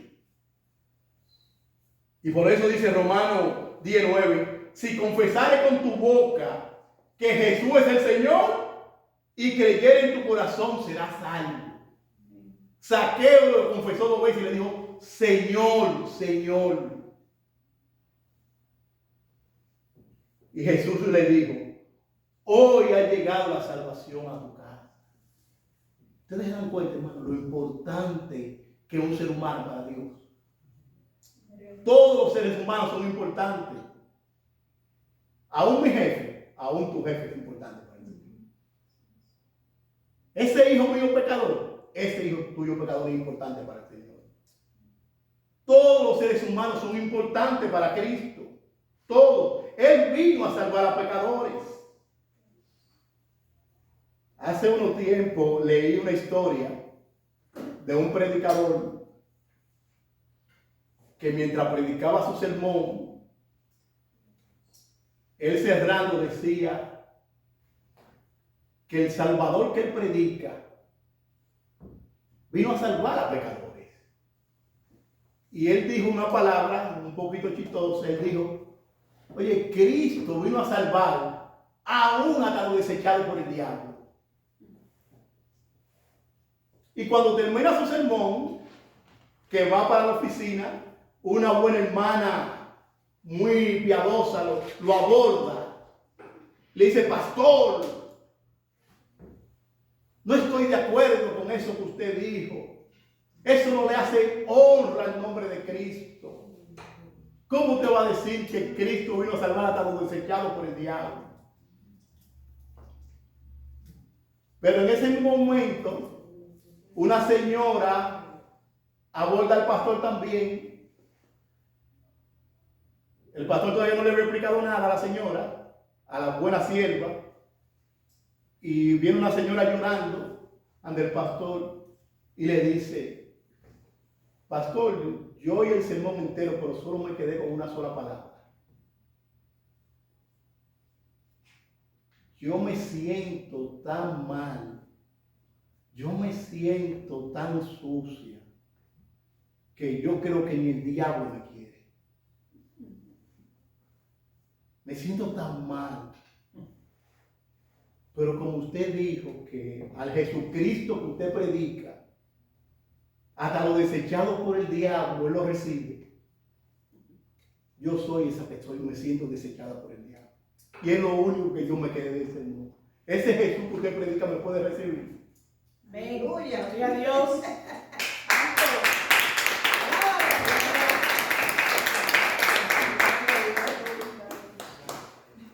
Y por eso dice Romanos 19, si confesares con tu boca que Jesús es el Señor y creyeres en tu corazón, serás salvo. Zaqueo lo confesó dos veces y le dijo, Señor, Señor. Y Jesús le dijo, hoy ha llegado la salvación a tu casa. Ustedes se dan cuenta, hermano, lo importante que es un ser humano para Dios. Todos los seres humanos son importantes. Aún mi jefe, aún tu jefe es importante para mí. Ese hijo mío pecador, ese hijo tuyo pecador es importante para el Señor. Todos los seres humanos son importantes para Cristo. Todos. Él vino a salvar a pecadores. Hace unos tiempos leí una historia de un predicador que mientras predicaba su sermón, él cerrando decía que el Salvador que él predica vino a salvar a pecadores. Y él dijo una palabra un poquito chistosa. Él dijo, oye, Cristo vino a salvar aún hasta los desechados por el diablo. Y cuando termina su sermón, que va para la oficina, una buena hermana muy piadosa lo aborda. Le dice, pastor, no estoy de acuerdo con eso que usted dijo. Eso no le hace honra al nombre de Cristo. ¿Cómo te va a decir que Cristo vino a salvar hasta los desechados por el diablo? Pero en ese momento, una señora aborda al pastor también. El pastor todavía no le había explicado nada a la señora, a la buena sierva. Y viene una señora llorando ante el pastor y le dice: pastor, yo oí el sermón entero, pero solo me quedé con una sola palabra. Yo me siento tan mal, yo me siento tan sucia, que yo creo que ni el diablo me quiere. Me siento tan mal. Pero como usted dijo que al Jesucristo que usted predica, hasta lo desechado por el diablo, Él lo recibe. Yo soy esa persona y me siento desechada por el diablo. Y es lo único que yo me quedé de ese mundo. Ese Jesús que usted predica me puede recibir. Aleluya. Gloria a Dios.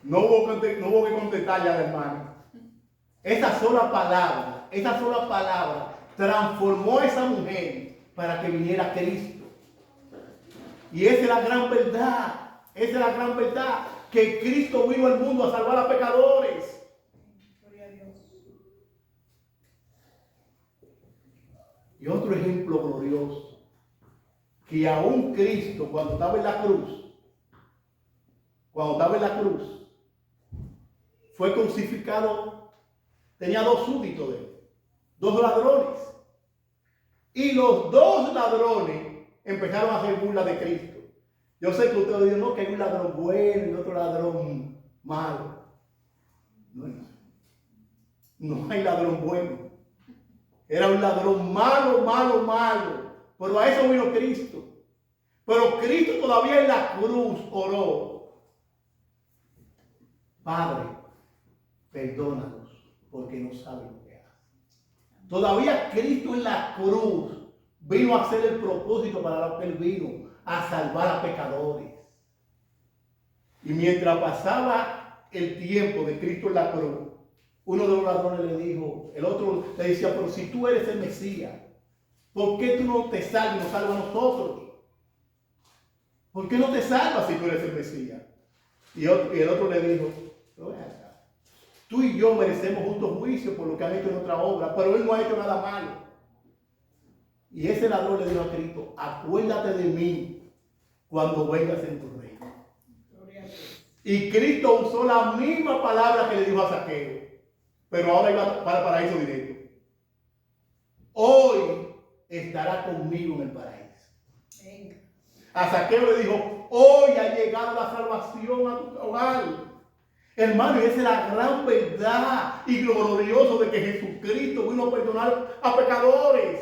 No hubo que contestarle al hermano. Esa sola palabra transformó a esa mujer para que viniera Cristo. Y esa es la gran verdad. Esa es la gran verdad. Que Cristo vino al mundo a salvar a pecadores. Gloria a Dios. Y otro ejemplo glorioso. Que aún Cristo, cuando estaba en la cruz, fue crucificado. Tenía dos súbditos de él, dos ladrones. Y los dos ladrones empezaron a hacer burla de Cristo. Yo sé que ustedes dicen, no, que hay un ladrón bueno y otro ladrón malo. No hay ladrón bueno. Era un ladrón malo. Pero a eso vino Cristo. Pero Cristo todavía en la cruz oró: Padre, perdónalos, porque no saben lo que hacen. Todavía Cristo en la cruz vino a hacer el propósito para lo que Él vino, a salvar a pecadores. Y mientras pasaba el tiempo de Cristo en la cruz, uno de los ladrones le dijo, el otro le decía: pero si tú eres el Mesías, ¿por qué tú no te salvas y nos salvas a nosotros? ¿Por qué no te salvas si tú eres el Mesías? Y el otro le dijo: pero ven acá, tú y yo merecemos justo juicio por lo que han hecho en otra obra, pero Él no ha hecho nada malo. Y ese ladrón le dijo a Cristo: acuérdate de mí cuando vengas en tu reino. Y Cristo usó la misma palabra que le dijo a Zaqueo, pero ahora iba para el paraíso directo. Hoy estará conmigo en el paraíso. A Zaqueo le dijo: hoy ha llegado la salvación a tu hogar. Hermano, y esa es la gran verdad y glorioso de que Jesucristo vino a perdonar a pecadores.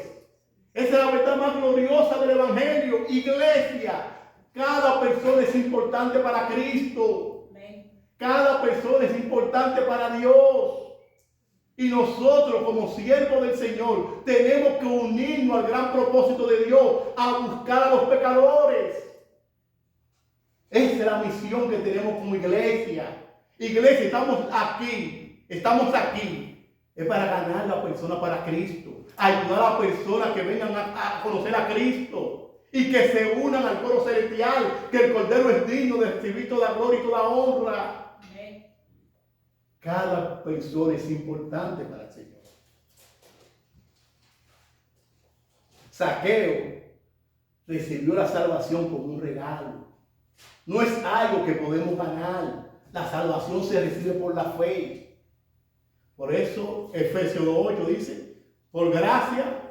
Esa es la verdad más gloriosa del Evangelio. Iglesia, cada persona es importante para Cristo. Cada persona es importante para Dios. Y nosotros, como siervos del Señor, tenemos que unirnos al gran propósito de Dios, a buscar a los pecadores. Esa es la misión que tenemos como iglesia. Iglesia, estamos aquí. Es para ganar a la persona para Cristo. Ayudar a las personas que vengan a conocer a Cristo. Y que se unan al coro celestial. Que el Cordero es digno de recibir toda gloria y toda honra. Cada persona es importante para el Señor. Zaqueo recibió la salvación como un regalo. No es algo que podemos ganar. La salvación se recibe por la fe. Por eso Efesios 2:8 dice: por gracia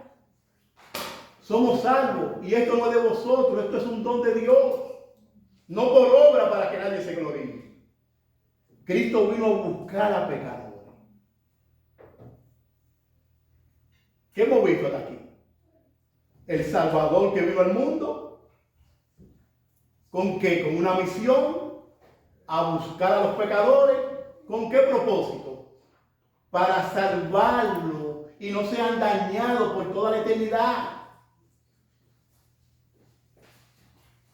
somos salvos. Y esto no es de vosotros, esto es un don de Dios. No por obra para que nadie se gloríe. Cristo vino a buscar a pecadores. ¿Qué hemos visto hasta aquí? El Salvador que vino al mundo. ¿Con qué? Con una misión. A buscar a los pecadores. ¿Con qué propósito? Para salvarlos y no sean dañados por toda la eternidad.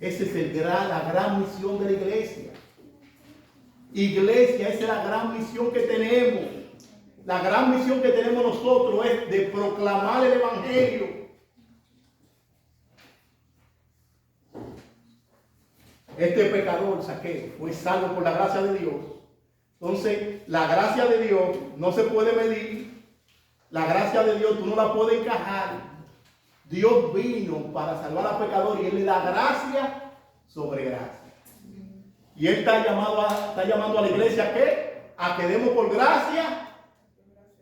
Esa es la gran misión de la iglesia. Iglesia, esa es la gran misión que tenemos. La gran misión que tenemos nosotros es de proclamar el Evangelio. Este pecador, Zaqueo, fue salvo por la gracia de Dios. Entonces, la gracia de Dios no se puede medir. La gracia de Dios tú no la puedes encajar. Dios vino para salvar al pecador y Él le da gracia sobre gracia. Y Él está llamando a la iglesia ¿a qué? A que demos por gracia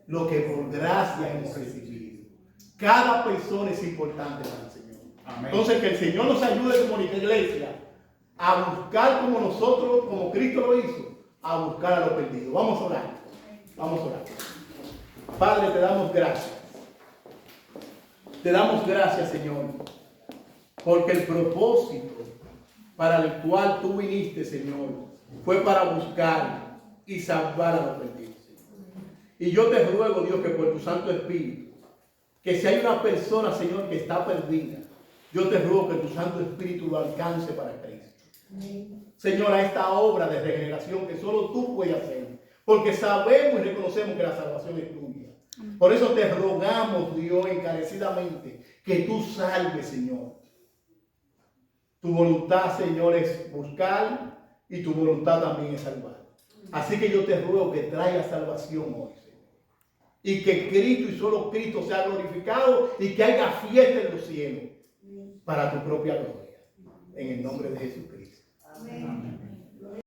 lo que por gracia hemos recibido. Cada persona es importante para el Señor. Amén. Entonces, que el Señor nos ayude como iglesia a buscar como nosotros, como Cristo lo hizo, a buscar a los perdidos. Vamos a orar. Vamos a orar. Padre, te damos gracias. Te damos gracias, Señor, porque el propósito para el cual tú viniste, Señor, fue para buscar y salvar a los perdidos. Y yo te ruego, Dios, que por tu Santo Espíritu, que si hay una persona, Señor, que está perdida, yo te ruego que tu Santo Espíritu lo alcance para Cristo. Señor, a esta obra de regeneración que solo tú puedes hacer, porque sabemos y reconocemos que la salvación es tuya. Por eso te rogamos, Dios, encarecidamente, que tú salves, Señor. Tu voluntad, Señor, es buscar y tu voluntad también es salvar. Así que yo te ruego que traiga salvación hoy, Señor. Y que Cristo y solo Cristo sea glorificado y que haya fiesta en los cielos para tu propia gloria. En el nombre de Jesucristo. Amén.